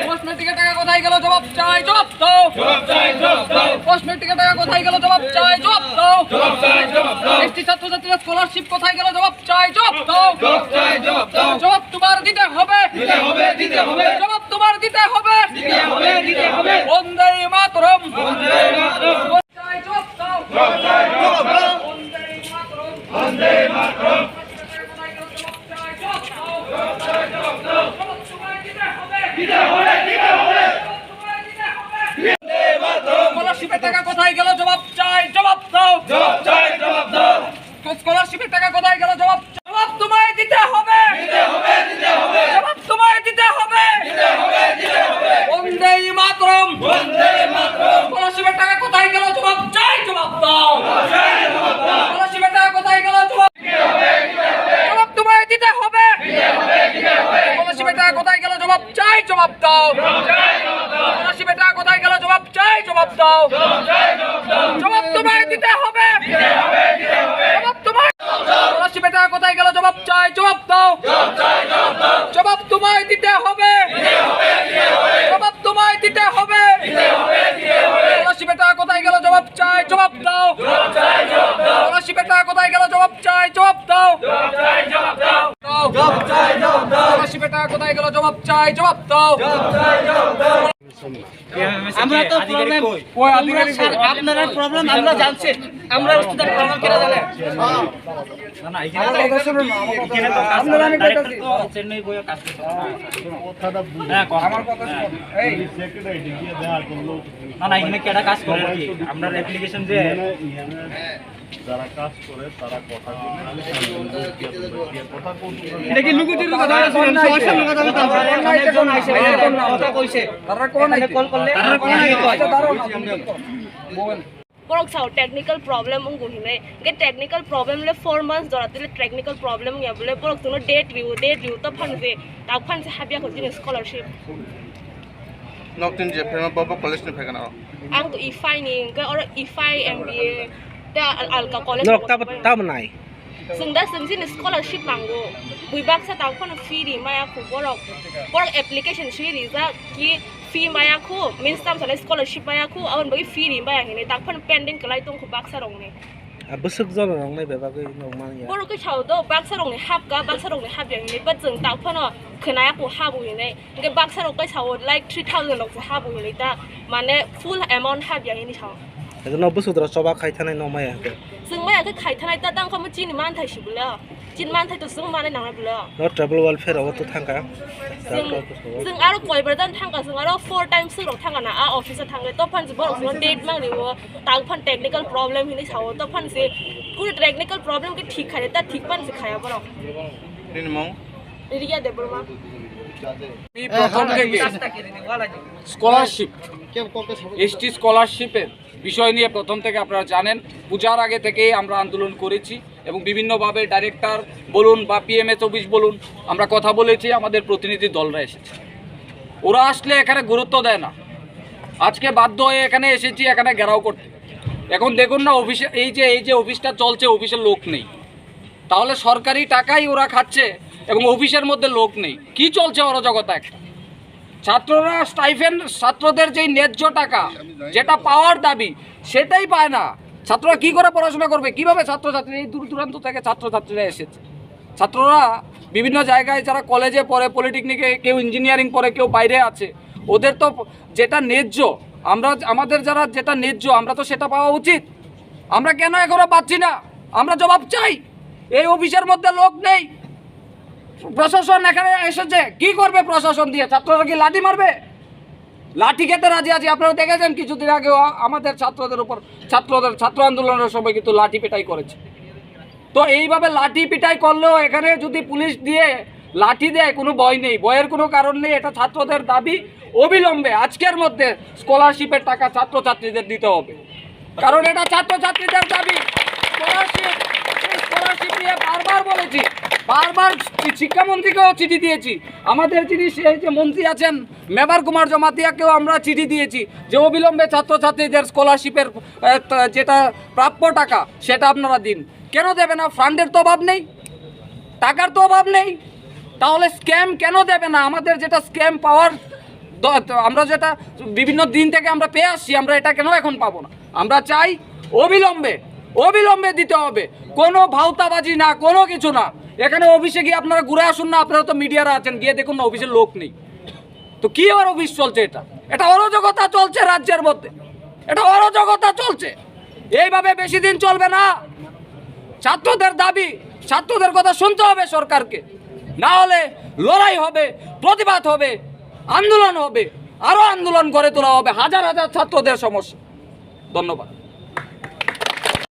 প্রশ্নের টাকা কোথায় গেল জবাব চাই, জবাব দাও। প্রশ্নের টাকা কোথায় গেল জবাব চাই, জবাব দাও। এসটি ছাত্রছাত্রীরা স্কলারশিপ কোথায় গেল জবাব চাই, জবাব দাও। জবাব তোমার দিতে হবে, জবাব তোমার দিতে হবে। বন্দে মাতরম, চাই, জবাব দাও। বন্দে মাতরম, স্কলারশিপের টাকা কোথায় গেল জবাব চাই, জবাব দাও। স্কলারশিপের টাকা কোথায় গেল জবাব, জবাব তোমায় দিতে হবে, জবাব তোমায় দিতে হবে। বন্দে মাতরম, স্কলারশিপের টাকা কোথায় গেল জবাব চাই, জবাব দাও। স্কলারশিপের টাকা কোথায় গেল জবাব, জবাব তোমায় দিতে হবে। স্কলারশিপের টাকা কোথায় গেল জবাব চাই, জবাব দাও। স্কলারশিপের টাকা কোথায় গেল জবাব চাই, জবাব দাও। জবাব তোমায় দিতে হবে, জবাব তোমায়। স্কলারশিপের টাকা কোথায় গেল জবাব চাই, জবাব দাও। জবাব তোমায় দিতে হবে, জবাব তোমায় দিতে হবে। স্কলারশিপের টাকা কোথায় গেল জবাব চাই, জবাব দাও। স্কলারশিপের টাকা কোথায় গেল জবাব চাই, জবাব দাও। স্কলারশিপের টাকা কোথায় গেল জবাব চাই, জবাব দাও। আমরা তো প্রবলেম আপনারা প্রবলেম আমরা জানছি, আমরা স্টুডেন্ট প্রবলেম কেন জানে না না এখানে আপনারা আমি কইতাছি চেন্নাই বইয়ে কাজ করতে হ্যাঁ আমার কথা শুনুন এই সেক্রেটারি দিয়ে দেখা করলো না না এখানে কেডা কাজ করে কি আমরা অ্যাপ্লিকেশন যে যারা কাজ করে তারা কথা এটা কি লুকুতির কথা শুনেন সমস্যা লোক কথা অনেকজন আইছে কথা কইছে তারা কোন কল করলে তারা কোন আচ্ছা দাঁড়াও বলেন Porok sao technical problem ang guhine. Get technical problem le 4 months doratile technical problem ya bole porok tuno date review to phanse ta phanse habya ko jin scholarship. Noktin je phema baba college ne phekana. Ang to ifai ni ga or ifai MBA ta alka college. Nok ta manai. Sungda sungsin scholarship mango. Buibak sa ta phon fee ri maya ko porok application fee ri za ki fee maya ko means tam sa scholarship maya ko awan bagi fee ri maya ni ta phon pending kalai tong ko baksa rong ni busuk jon rong nei beba kai nong mang ya porok ko chau do baksa rong ni hap ga baksa rong ni hap yang ni ba jeng ta phon khna ko habu ni ge baksa rong ko chau like 3000 lok habu ni ta mane full amount hap yang ni chau no busuk dra soba khai thanai no maya ke sung maya ke khai thanai ta dang kham chin man thai sibula chin man thai to sung man nang bula no travel welfare aw to thangkaซึ่งอาร์กอยบริษัททางกันซึ่งอาร์ 4 times ซึ่งเราทางกันนะออฟฟิศทางเลยต้องพันจะบอกว่าเดทมากเลยว่าต่างพัน technical problem ที่นี่ชาวต้องพันสิกู technical problem ก็ठीकขายแต่ठीकพันสิขายอะบ่หรอ Din mong area দেব মা এই প্রথম থেকে scholarship ST স্কলারশিপের বিষয় নিয়ে প্রথম থেকে আপনারা জানেন পূজার আগে থেকেই আমরা আন্দোলন করেছি এবং বিভিন্নভাবে ডাইরেক্টর বলুন বা পিএমএস অফিস বলুন আমরা কথা বলেছি, আমাদের প্রতিনিধি দলরা এসেছে, ওরা আসলে এখানে গুরুত্ব দেয় না। আজকে বাধ্য হয়ে এখানে এসেছি এখানে ঘেরাও করতে। এখন দেখুন না অফিসে এই যে অফিসটা চলছে অফিসের লোক নেই, তাহলে সরকারি টাকাই ওরা খাচ্ছে এবং অফিসের মধ্যে লোক নেই, কি চলছে অরাজকতা একটা। ছাত্ররা স্টাইফেন্ড ছাত্রদের যেই ন্যায্য টাকা যেটা পাওয়ার দাবি সেটাই পায় না। ছাত্ররা কি করে পড়াশোনা করবে, কিভাবে ছাত্রছাত্রী এই দূর দূরান্ত থেকে ছাত্রছাত্রীরা এসেছে। ছাত্ররা বিভিন্ন জায়গায় যারা কলেজে পড়ে, পলিটেকনিকে, কেউ ইঞ্জিনিয়ারিং পড়ে, কেউ বাইরে আছে, ওদের তো যেটা ন্যায্য আমাদের যারা যেটা ন্যায্য আমরা তো সেটা পাওয়া উচিত। আমরা কেন এখনো পাচ্ছি না? আমরা জবাব চাই। এই অফিসের মধ্যে লোক নেই, প্রশাসন এখানে এসেছে, কি করবে প্রশাসন দিয়ে? ছাত্ররা কি লাঠি মারবে? লাঠি খেতে রাজি আছে। আপনারা দেখেছেন কিছুদিন আগে আমাদের ছাত্রদের উপর ছাত্র আন্দোলনের সময় কিন্তু লাঠি পিটাই করেছে। তো এইভাবে লাঠি পিটাই করলেও এখানে যদি পুলিশ দিয়ে লাঠি দেয় কোনো ভয় নেই, ভয়ের কোনো কারণ নেই। এটা ছাত্রদের দাবি, অবিলম্বে আজকের মধ্যে স্কলারশিপের টাকা ছাত্রছাত্রীদের দিতে হবে, কারণ এটা ছাত্রছাত্রীদের দাবি। স্কলারশিপ নিয়ে বারবার বলেছি, বারবার শিক্ষামন্ত্রীকেও চিঠি দিয়েছি, আমাদের যিনি সেই যে মন্ত্রী আছেন মেবার কুমার জমাতিয়াকেও আমরা চিঠি দিয়েছি যে অবিলম্বে ছাত্রছাত্রীদের স্কলারশিপের যেটা প্রাপ্য টাকা সেটা আপনারা দিন। কেন দেবে না? ফান্ডের তো অভাব নেই, টাকার তো অভাব নেই, তাহলে স্ক্যাম কেন দেবে না? আমাদের যেটা স্ক্যাম পাওয়ার আমরা যেটা বিভিন্ন দিন থেকে আমরা পেয়ে আসছি, আমরা এটা কেন এখন পাবো না? আমরা চাই অবিলম্বে দিতে হবে, কোনো ভাওতাবাজি না, কোনো কিছু না। এখানে অফিসে গিয়ে আপনারা ঘুরে আসুন না, আপনারা তো মিডিয়ারা আছেন, গিয়ে দেখুন না অফিসের লোক নেই। তো কি আর অফিস চলছে? এটা অরাজকতা চলছে রাজ্যের মধ্যে, এটা অরাজকতা চলছে। এইভাবে বেশি দিন চলবে না। ছাত্রদের দাবি, ছাত্রদের কথা শুনতে হবে সরকারকে, না হলে লড়াই হবে, প্রতিবাদ হবে, আন্দোলন হবে, আরো আন্দোলন গড়ে তোলা হবে, হাজার হাজার ছাত্রদের সমস্যা। ধন্যবাদ।